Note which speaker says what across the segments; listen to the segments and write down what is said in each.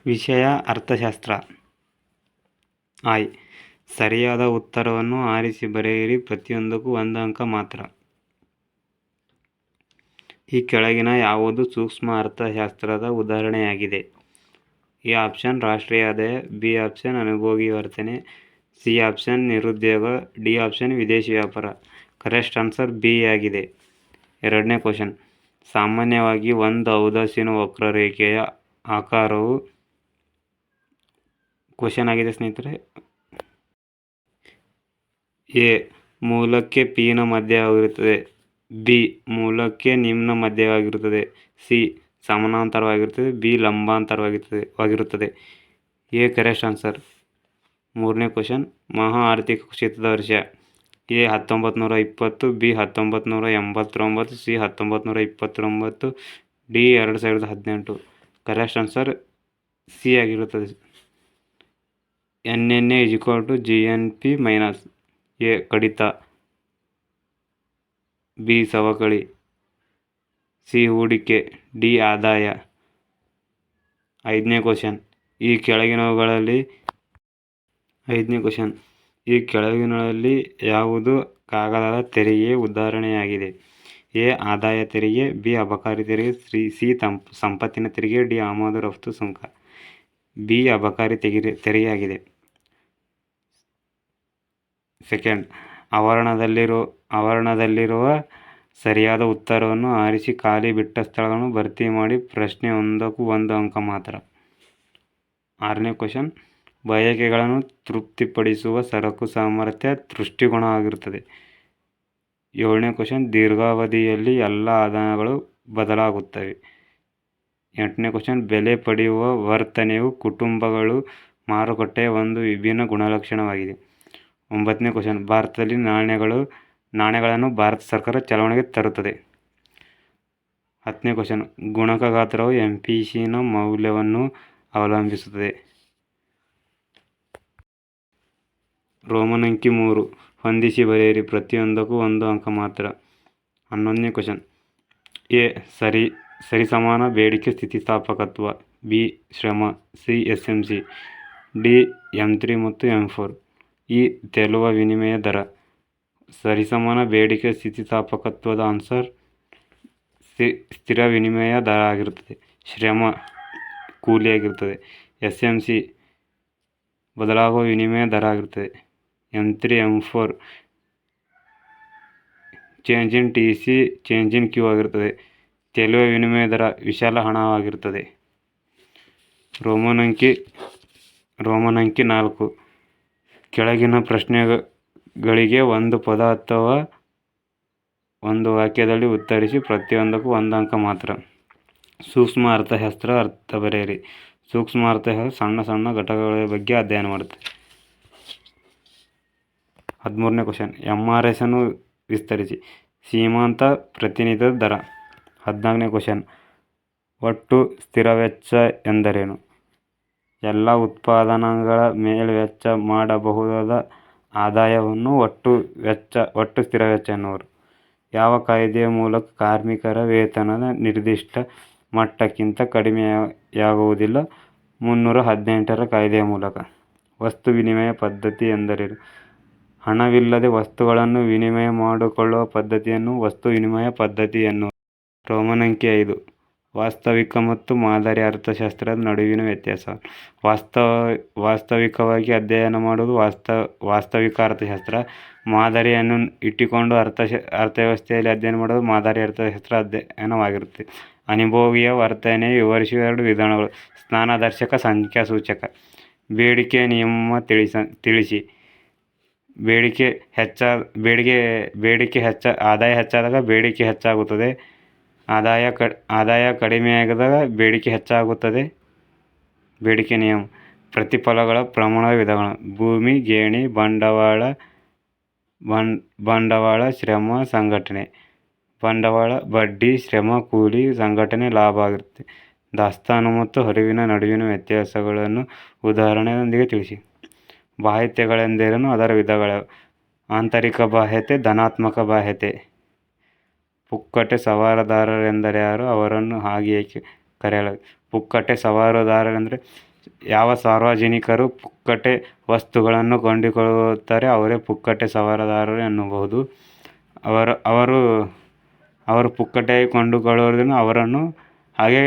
Speaker 1: ವಿಷಯ ಅರ್ಥಶಾಸ್ತ್ರ. ಆಯ್. ಸರಿಯಾದ ಉತ್ತರವನ್ನು ಆರಿಸಿ ಬರೆಯಿರಿ. ಪ್ರತಿಯೊಂದಕ್ಕೂ 1 ಅಂಕ ಮಾತ್ರ. ಈ ಕೆಳಗಿನ ಯಾವುದು ಸೂಕ್ಷ್ಮ ಅರ್ಥಶಾಸ್ತ್ರದ ಉದಾಹರಣೆಯಾಗಿದೆ? ಎ ಆಪ್ಷನ್ ರಾಷ್ಟ್ರೀಯ ಆದಾಯ, ಬಿ ಆಪ್ಷನ್ ಅನುಭೋಗಿ ವರ್ತನೆ, ಸಿ ಆಪ್ಷನ್ ನಿರುದ್ಯೋಗ, ಡಿ ಆಪ್ಷನ್ ವಿದೇಶಿ ವ್ಯಾಪಾರ. ಕರೆಕ್ಟ್ ಆನ್ಸರ್ ಬಿ ಆಗಿದೆ. 2ನೇ ಕ್ವಶನ್. ಸಾಮಾನ್ಯವಾಗಿ ಒಂದು ಔದಾಸೀನ ವಕ್ರರೇಖೆಯ ಆಕಾರವು ಕ್ವಶನ್ ಆಗಿದೆ ಸ್ನೇಹಿತರೆ. ಎ ಮೂಲಕ್ಕೆ ಪಿ ನ ಮಧ್ಯವಾಗಿರುತ್ತದೆ, ಬಿ ಮೂಲಕ್ಕೆ ನಿಮ್ನ ಮಧ್ಯವಾಗಿರುತ್ತದೆ, ಸಿ ಸಮಾನಾಂತರವಾಗಿರುತ್ತದೆ, ಬಿ ಲಂಬಾಂತರವಾಗಿರುತ್ತದೆ. A correct answer. 3ನೇ ಕ್ವಶನ್. ಮಹಾ ಆರ್ಥಿಕ ಕುಸಿತದ ವರ್ಷ. A 1920, B 1989, C 1929, D 2018. Correct answer C ಆಗಿರುತ್ತದೆ. NNA = GNP ಮೈನಸ್ ಎ ಕಡಿತ, ಬಿ ಸವಕಳಿ, ಸಿ ಹೂಡಿಕೆ, ಡಿ ಆದಾಯ. 5ನೇ ಕ್ವಶನ್. ಈ ಕೆಳಗಿನಗಳಲ್ಲಿ ಯಾವುದು ಕಾಗದದ ತೆರಿಗೆಯ ಉದಾಹರಣೆಯಾಗಿದೆ? ಎ ಆದಾಯ ತೆರಿಗೆ, ಬಿ ಅಬಕಾರಿ ತೆರಿಗೆ, ಸಿ ಸಂಪತ್ತಿನ ತೆರಿಗೆ, ಡಿ ಆಮದು ರಫ್ತು ಸುಂಕ. ಬಿ ಅಬಕಾರಿ ತೆರಿಗೆಯಾಗಿದೆ. ಸೆಕೆಂಡ್. ಆವರಣದಲ್ಲಿರುವ ಸರಿಯಾದ ಉತ್ತರವನ್ನು ಆರಿಸಿ ಖಾಲಿ ಬಿಟ್ಟ ಸ್ಥಳಗಳನ್ನು ಭರ್ತಿ ಮಾಡಿ. ಪ್ರಶ್ನೆ ಒಂದಕ್ಕೂ 1 ಅಂಕ ಮಾತ್ರ. 6ನೇ ಕ್ವಶನ್. ಬಯಕೆಗಳನ್ನು ತೃಪ್ತಿಪಡಿಸುವ ಸರಕು ಸಾಮರ್ಥ್ಯ ದೃಷ್ಟಿಕೋನ ಆಗಿರುತ್ತದೆ. 7ನೇ ಕ್ವಶನ್. ದೀರ್ಘಾವಧಿಯಲ್ಲಿ ಎಲ್ಲ ಆದಾಯಗಳು ಬದಲಾಗುತ್ತವೆ. 8ನೇ ಕ್ವಶನ್. ಬೆಲೆ ಪಡೆಯುವ ವರ್ತನೆಯು ಕುಟುಂಬಗಳು ಮಾರುಕಟ್ಟೆಯ ಒಂದು ವಿಭಿನ್ನ ಗುಣಲಕ್ಷಣವಾಗಿದೆ. 9ನೇ ಕ್ವಶನ್. ಭಾರತದಲ್ಲಿ ನಾಣ್ಯಗಳನ್ನು ಭಾರತ ಸರ್ಕಾರ ಚಲಾವಣೆಗೆ ತರುತ್ತದೆ. 10ನೇ ಕ್ವಶನ್. ಗುಣಕ ಗಾತ್ರವು MPC ನ ಮೌಲ್ಯವನ್ನು ಅವಲಂಬಿಸುತ್ತದೆ. ರೋಮನ್ ಅಂಕಿ 3 ಹೊಂದಿಸಿ ಬರೆಯಿರಿ. ಪ್ರತಿಯೊಂದಕ್ಕೂ 1 ಅಂಕ ಮಾತ್ರ. 11ನೇ ಕ್ವಶನ್. ಎ ಸರಿಸಮಾನ ಬೇಡಿಕೆ ಸ್ಥಿತಿಸ್ಥಾಪಕತ್ವ, ಬಿ ಶ್ರಮ, ಸಿ SMC, ಡಿ M3 ಮತ್ತು M4. ಈ ತೇಲುವ ವಿನಿಮಯ ದರ. ಸರಿಸಮಾನ ಬೇಡಿಕೆ ಸ್ಥಿತಿಸ್ಥಾಪಕತ್ವದ ಆನ್ಸರ್ ಸ್ಥಿರ ವಿನಿಮಯ ದರ ಆಗಿರುತ್ತದೆ. ಶ್ರಮ ಕೂಲಿಯಾಗಿರುತ್ತದೆ. SMC ಬದಲಾಗುವ ವಿನಿಮಯ ದರ ಆಗಿರುತ್ತದೆ. M3 M4 change in TC change in Q ಆಗಿರುತ್ತದೆ. ತೇಲುವ ವಿನಿಮಯ ದರ ವಿಶಾಲ ಹಣವಾಗಿರುತ್ತದೆ. ರೋಮನ್ ಅಂಕಿ 4 ಕೆಳಗಿನ ಪ್ರಶ್ನೆಗಳಿಗೆ ಒಂದು ಪದ ಅಥವಾ ಒಂದು ವಾಕ್ಯದಲ್ಲಿ ಉತ್ತರಿಸಿ. ಪ್ರತಿಯೊಂದಕ್ಕೂ 1 ಅಂಕ ಮಾತ್ರ. ಸೂಕ್ಷ್ಮ ಅರ್ಥಶಾಸ್ತ್ರ ಅರ್ಥ ಬರೆಯಿರಿ. ಸೂಕ್ಷ್ಮ ಅರ್ಥಶಾಸ್ತ್ರ ಸಣ್ಣ ಸಣ್ಣ ಘಟಕಗಳ ಬಗ್ಗೆ ಅಧ್ಯಯನ ಮಾಡುತ್ತದೆ. 13ನೇ ಕ್ವಶನ್. MRS ಅನ್ನು ವಿಸ್ತರಿಸಿ. ಸೀಮಾಂತ ಪ್ರತಿನಿಧಿತ ದರ. 14ನೇ ಕ್ವಶನ್. ಒಟ್ಟು ಸ್ಥಿರ ವೆಚ್ಚ ಎಂದರೇನು? ಎಲ್ಲ ಉತ್ಪಾದನಾಂಗಗಳ ಮೇಲೆ ವೆಚ್ಚ ಮಾಡಬಹುದಾದ ಆದಾಯವನ್ನು ಒಟ್ಟು ಸ್ಥಿರ ವೆಚ್ಚ ಎನ್ನುವರು. ಯಾವ ಕಾಯ್ದೆಯ ಮೂಲಕ ಕಾರ್ಮಿಕರ ವೇತನದ ನಿರ್ದಿಷ್ಟ ಮಟ್ಟಕ್ಕಿಂತ ಕಡಿಮೆಯಾಗುವುದಿಲ್ಲ? 318ರ ಕಾಯ್ದೆಯ ಮೂಲಕ. ವಸ್ತು ವಿನಿಮಯ ಪದ್ಧತಿ ಎಂದರೇನು? ಹಣವಿಲ್ಲದೆ ವಸ್ತುಗಳನ್ನು ವಿನಿಮಯ ಮಾಡಿಕೊಳ್ಳುವ ಪದ್ಧತಿಯನ್ನು ವಸ್ತು ವಿನಿಮಯ ಪದ್ಧತಿ ಎನ್ನುವರು. ರೋಮನ್ ಅಂಕಿ 5 ವಾಸ್ತವಿಕ ಮತ್ತು ಮಾದರಿ ಅರ್ಥಶಾಸ್ತ್ರದ ನಡುವಿನ ವ್ಯತ್ಯಾಸ. ವಾಸ್ತವಿಕವಾಗಿ ಅಧ್ಯಯನ ಮಾಡುವುದು ವಾಸ್ತವಿಕ ಅರ್ಥಶಾಸ್ತ್ರ. ಮಾದರಿಯನ್ನು ಇಟ್ಟುಕೊಂಡು ಅರ್ಥವ್ಯವಸ್ಥೆಯಲ್ಲಿ ಅಧ್ಯಯನ ಮಾಡುವುದು ಮಾದರಿ ಅರ್ಥಶಾಸ್ತ್ರ ಅಧ್ಯಯನವಾಗಿರುತ್ತದೆ. ಅನುಭೋಗಿಯ ವರ್ತನೆಯನ್ನು ವಿವರಿಸುವ 2 ವಿಧಾನಗಳು. ಸ್ಥಾನದರ್ಶಕ, ಸಂಖ್ಯಾಸೂಚಕ. ಬೇಡಿಕೆಯ ನಿಯಮ ತಿಳಿಸಿ. ಆದಾಯ ಹೆಚ್ಚಾದಾಗ ಬೇಡಿಕೆ ಹೆಚ್ಚಾಗುತ್ತದೆ. ಆದಾಯ ಕಡಿಮೆಯಾದಾಗ ಬೇಡಿಕೆ ಹೆಚ್ಚಾಗುತ್ತದೆ. ಬೇಡಿಕೆ ನಿಯಮ. ಪ್ರತಿಫಲಗಳ ಪ್ರಮಾಣದ ವಿಧಗಳು. ಭೂಮಿ, ಗೇಣಿ, ಬಂಡವಾಳ, ಶ್ರಮ, ಸಂಘಟನೆ. ಬಂಡವಾಳ ಬಡ್ಡಿ, ಶ್ರಮ ಕೂಲಿ, ಸಂಘಟನೆ ಲಾಭ ಆಗಿರುತ್ತದೆ. ದಾಸ್ತಾನು ಮತ್ತು ಹರಿವಿನ ನಡುವಿನ ವ್ಯತ್ಯಾಸಗಳನ್ನು ಉದಾಹರಣೆಯೊಂದಿಗೆ ತಿಳಿಸಿ. ಬಾಹ್ಯತೆಗಳೆಂದರೇನು? ಅದರ ವಿಧಗಳು. ಆಂತರಿಕ ಬಾಹ್ಯತೆ, ಧನಾತ್ಮಕ ಬಾಹ್ಯತೆ. ಪುಕ್ಕಟೆ ಸವಾರದಾರರೆಂದರ್ಯಾರು? ಅವರನ್ನು ಹಾಗೆ ಏಕೆ ಕರೆಯಲಾಗುತ್ತದೆ? ಪುಕ್ಕಟೆ ಸವಾರದಾರರೆಂದರೆ ಯಾವ ಸಾರ್ವಜನಿಕರು ಪುಕ್ಕಟೆ ವಸ್ತುಗಳನ್ನು ಕೊಂಡುಕೊಳ್ಳುತ್ತಾರೆ ಅವರೇ ಪುಕ್ಕಟೆ ಸರಬರಾಜುದಾರರು ಎನ್ನಬಹುದು. ಅವರು ಪುಕ್ಕಟೆಯಾಗಿ ಕೊಂಡುಕೊಳ್ಳುವುದರಿಂದ ಅವರನ್ನು ಹಾಗೆ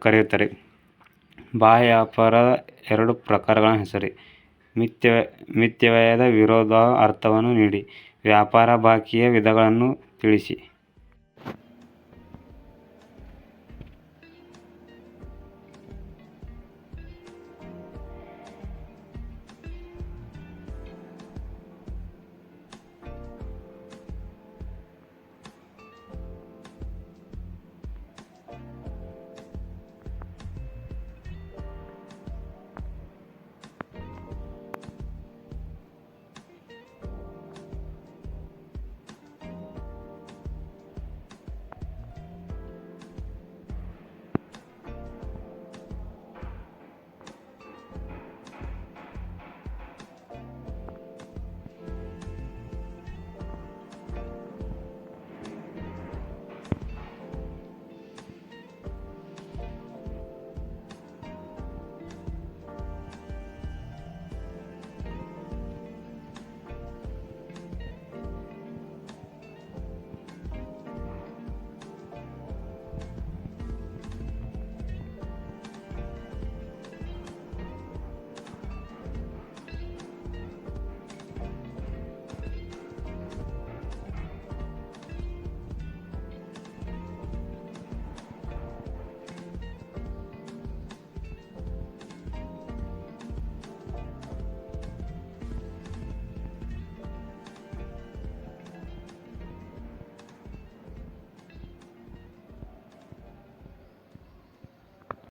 Speaker 1: ಕರೆಯುತ್ತಾರೆ. ಬಾಹ್ಯ ವ್ಯಾಪಾರದ 2 ಪ್ರಕಾರಗಳನ್ನು ಹೆಸರಿಸಿ. ಮಿತವ್ಯಯದ ವಿರುದ್ಧ ಅರ್ಥವನ್ನು ನೀಡಿ. ವ್ಯಾಪಾರ ಬಾಕಿಯ ವಿಧಗಳನ್ನು ತಿಳಿಸಿ.